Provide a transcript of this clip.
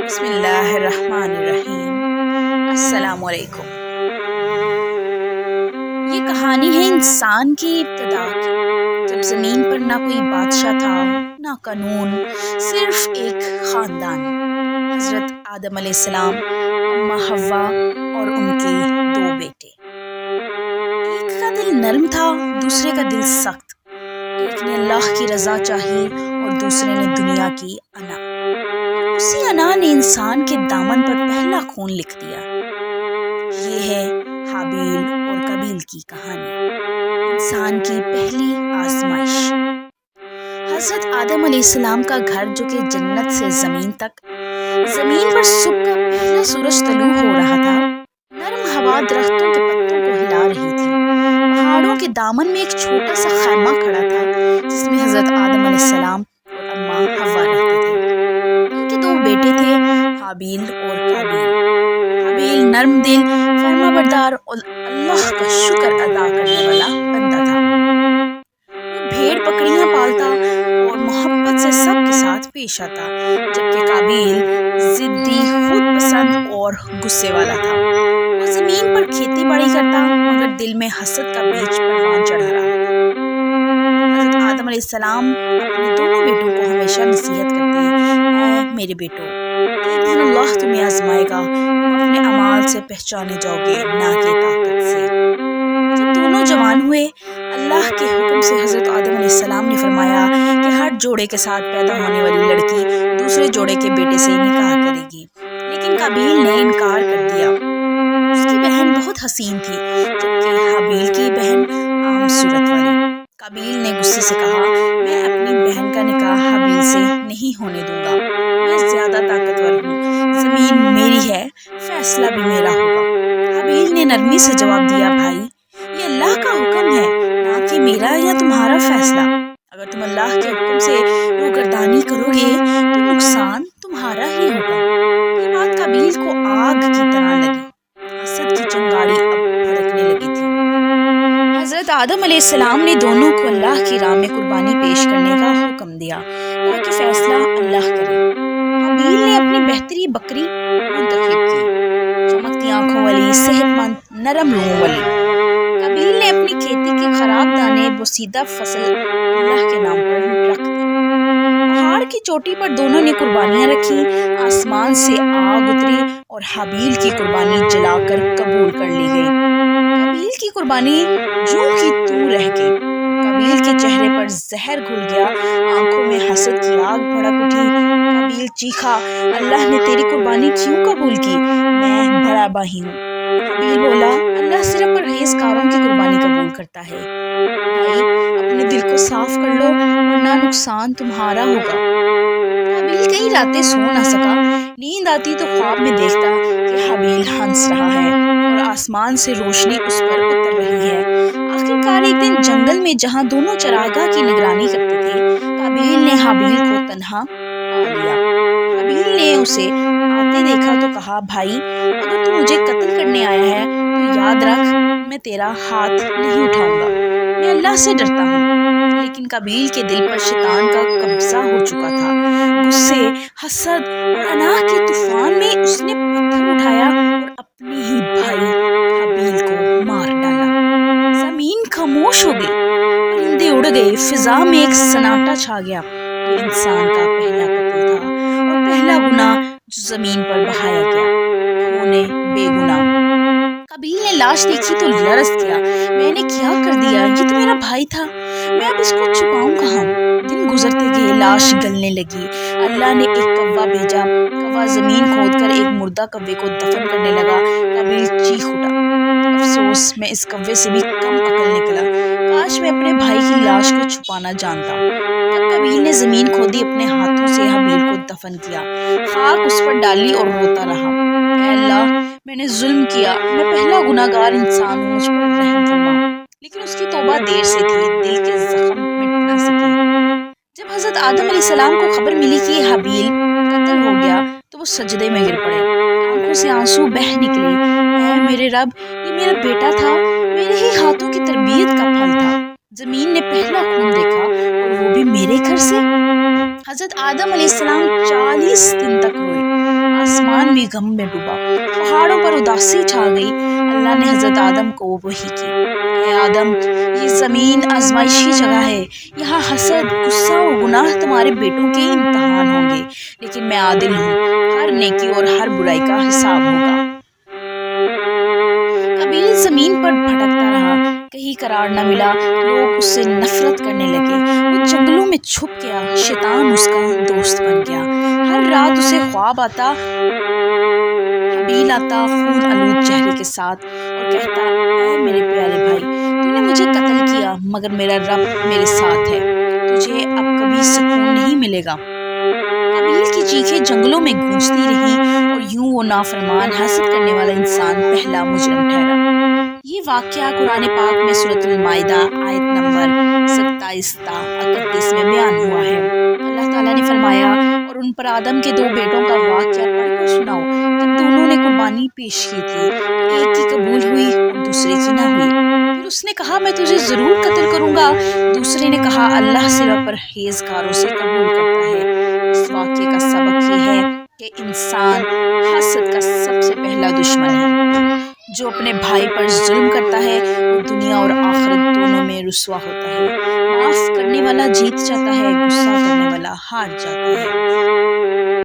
بسم اللہ الرحمن الرحیم۔ السلام علیکم۔ یہ کہانی ہے انسان کی ابتدا کی، جب زمین پر نہ کوئی بادشاہ تھا نہ قانون، صرف ایک خاندان، حضرت آدم علیہ السلام، اماں حوا اور ان کے دو بیٹے۔ ایک کا دل نرم تھا، دوسرے کا دل سخت۔ ایک نے اللہ کی رضا چاہی اور دوسرے نے دنیا کی انا۔ اسی انا نے انسان کے دامن پر پہلا خون لکھ دیا۔ یہ ہے حابیل اور قابیل کی کہانی، انسان کی پہلی آزمائش۔ حضرت آدم علیہ السلام کا گھر، جو کہ جنت سے زمین تک، زمین پر صبح کا پہلا سورج طلوع ہو رہا تھا۔ نرم ہوا درختوں کے پتوں کو ہلا رہی تھی۔ پہاڑوں کے دامن میں ایک چھوٹا سا خیمہ کھڑا تھا، جس میں حضرت آدم علیہ السلام اور اماں حوا رہتے تھے۔ ان کے دو بیٹے تھے، حابیل اور قابیل۔ حابیل نرم دل، فرما بردار اور اللہ کا شکر ادا کرنے والا بندہ تھا۔ وہ بھیڑ بکریاں پالتا اور محبت سے سب کے ساتھ پیش آتا، جبکہ قابیل ضدی، خود پسند اور غصے والا تھا۔ وہ زمین پر کھیتی باڑی کرتا، مگر دل میں حسد کا بیج پروان چڑھا رہا تھا۔ حضرت آدم علیہ السلام اپنے دونوں بیٹوں کو ہمیشہ نصیحت کرتے، اے میرے بیٹو، ایک دن اللہ تمہیں آزمائے گا، تم اپنے اعمال سے پہچانے جاؤ گے، نہ کہ طاقت سے۔ جب دونوں جوان ہوئے، اللہ کے حکم سے حضرت آدم علیہ السلام نے فرمایا کہ ہر جوڑے کے ساتھ پیدا ہونے والی لڑکی دوسرے جوڑے کے بیٹے سے نکاح کرے گی، لیکن قابیل نے انکار کر دیا۔ اس کی بہن بہت حسین تھی، جبکہ حابیل کی بہن عام صورت والی۔ قابیل نے غصے سے کہا، میں اپنی بہن کا نکاح حابیل سے نہیں ہونے دوں گا، میں زیادہ طاقتور ہوں، زمین میری ہے، فیصلہ بھی میرا ہوگا۔ حابیل نے نرمی سے جواب دیا، بھائی، یہ اللہ کا حکم ہے، نہ کہ میرا یا تمہارا فیصلہ۔ اگر تم اللہ کے حکم سے روگردانی کرو گے تو نقصان تمہارا ہی ہوگا۔ یہ بات قابیل کو آگ کی طرح لگی۔ حسد کی چنگاڑی اب بھڑکنے لگی تھی۔ حضرت آدم علیہ السلام نے دونوں کو اللہ کی راہ میں قربانی پیش کرنے کا حکم دیا تاکہ فیصلہ اللہ کرے۔ حابیل نے اپنی بہتری بکری منتخب کی، چمکتی آنکھوں والی، صحت مند، نرم روحوں والی۔ قابیل نے اپنی کھیتی کے خراب دانے بوسیدہ فصل اللہ کے نام پر رکھ دی۔ پہاڑ کی چوٹی پر دونوں نے قربانیاں رکھی، آسمان سے آگ اتری اور حابیل کی قربانی جلا کر قبول کر لی گئی۔ قابیل کی قربانی جوں کی توں رہ گئی۔ قابیل کے چہرے پر زہر گھل گیا، آنکھوں میں حسد کی آگ بھڑک اٹھی۔ قابیل چیخا، اللہ نے تیری قربانی کیوں قبول کی؟ میں بڑا بھائی ہوں۔ حابیل بولا، اللہ صرف پرہیزگاروں کی قربانی قبول کرتا ہے۔ بھائی، اپنے دل کو صاف کر لو ورنہ نقصان تمہارا ہوگا۔ قابیل کئی راتیں سو نہ سکا۔ نیند آتی تو خواب میں دیکھتا کہ حابیل ہنس رہا ہے اور آسمان سے روشنی اس پر اتر رہی ہے۔ آخرکار ایک دن جنگل میں، جہاں دونوں چراگاہ کی نگرانی کرتے تھے، قابیل نے حابیل کو تنہا پا لیا۔ حابیل نے اسے آتے دیکھا تو کہا، بھائی، اگر تو مجھے قتل کرنے آیا ہے تو یاد رکھ، میں تیرا ہاتھ نہیں اٹھاؤں گا، میں اللہ سے ڈرتا ہوں۔ لیکن قابیل کے دل پر شیطان کا قبضہ ہو چکا تھا۔ غصے، حسد اور انا کے طوفان میں اس نے پتھر اٹھایا اور اپنے ہی بھائی حابیل کو مار ڈالا۔ زمین خاموش ہو گئی، پرندے اڑ گئے، فضا میں ایک سناٹا چھا گیا۔ یہ انسان کا پہلا قتل تھا اور پہلا گناہ جو زمین پر بہایا گیا، خونے بے گناہ۔ قابیل نے لاش دیکھی تو لرز گیا، میں نے کیا کر دیا؟ یہ تو میرا بھائی تھا، میں اب اس کو چھپاؤں کہاں؟ دن گزرتے گئے، لاش گلنے لگی۔ اللہ نے ایک کوا بھیجا، کوا زمین کھود کر ایک مردہ کوے کو دفن کرنے لگا۔ قابیل چیخ اٹھا، افسوس، میں اس کوے سے بھی کم عقل نکلا، کاش میں اپنے بھائی کی لاش کو چھپانا جانتا۔ تب قابیل نے زمین کھودی، اپنے ہاتھوں سے حابیل کو دفن کیا، خاک اس پر ڈالی اور روتا رہا، اے اللہ، میں نے ظلم کیا، میں پہلا گناہگار انسان ہوں، مجھ پر رحم فرما۔ لیکن اس کی توبہ دیر سے تھی، دل کے زخم مٹ نہ سکے۔ جب حضرت آدم علیہ السلام کو خبر ملی کہ حابیل قتل ہو گیا تو وہ سجدے میں گر پڑے، آنکھوں سے آنسو بہہ نکلے، اے میرے رب، یہ میرا بیٹا تھا، میرے ہی ہاتھوں کی تربیت کا پھل تھا، زمین نے پہلا خون دیکھا اور وہ بھی میرے گھر سے۔ حضرت آدم علیہ السلام 40 دن تک روئے، ہوئی غم میں ڈوبا، پہاڑوں پر اداسی چھا گئی۔ اللہ نے حضرت آدم کو وحی کی، اے آدم، یہ زمین آزمائشی جگہ ہے، یہاں حسد، غصہ اور گناہ تمہارے بیٹوں کے امتحان ہوں گے، لیکن میں عادل ہوں، ہر نیکی اور ہر برائی کا حساب ہوگا۔ قابیل زمین پر بھٹکتا رہا، کہیں قرار نہ ملا، لوگ اس سے نفرت کرنے لگے۔ وہ جنگلوں میں چھپ گیا، شیطان اس کا دوست بن گیا۔ ہر رات اسے خواب آتا، حابیل آتا خون آلود چہرے کے ساتھ اور کہتا، اے میرے پیارے بھائی، تو نے مجھے قتل کیا، مگر میرا رب میرے ساتھ ہے، تجھے اب کبھی سکون نہیں ملے گا۔ قابیل کی چیخیں جنگلوں میں گونجتی رہیں اور یوں وہ نافرمان، حسد کرنے والا انسان پہلا مجرم ٹھہرا۔ یہ واقعہ قرآن پاک میں سورۃ المائدہ آیت نمبر 27 تا 31 میں بیان ہوا ہے۔ اللہ تعالیٰ نے فرمایا، اور ان پر آدم کے 2 بیٹوں کا واقعہ پڑھ کر سناؤ۔ جب دونوں نے قربانی پیش کی تھی تو ایک کی قبول ہوئی اور دوسرے کی نہ ہوئی۔ پھر اس نے کہا، میں تجھے ضرور قتل کروں گا۔ دوسرے نے کہا، اللہ صرف پرہیزگاروں سے قبول کرتا ہے۔ اس واقعے کا سبق یہ ہے کہ انسان حسد کا سب سے پہلا دشمن ہے۔ جو اپنے بھائی پر ظلم کرتا ہے وہ دنیا اور آخرت دونوں میں رسوا ہوتا ہے۔ معاف کرنے والا جیت جاتا ہے، غصہ کرنے والا ہار جاتا ہے۔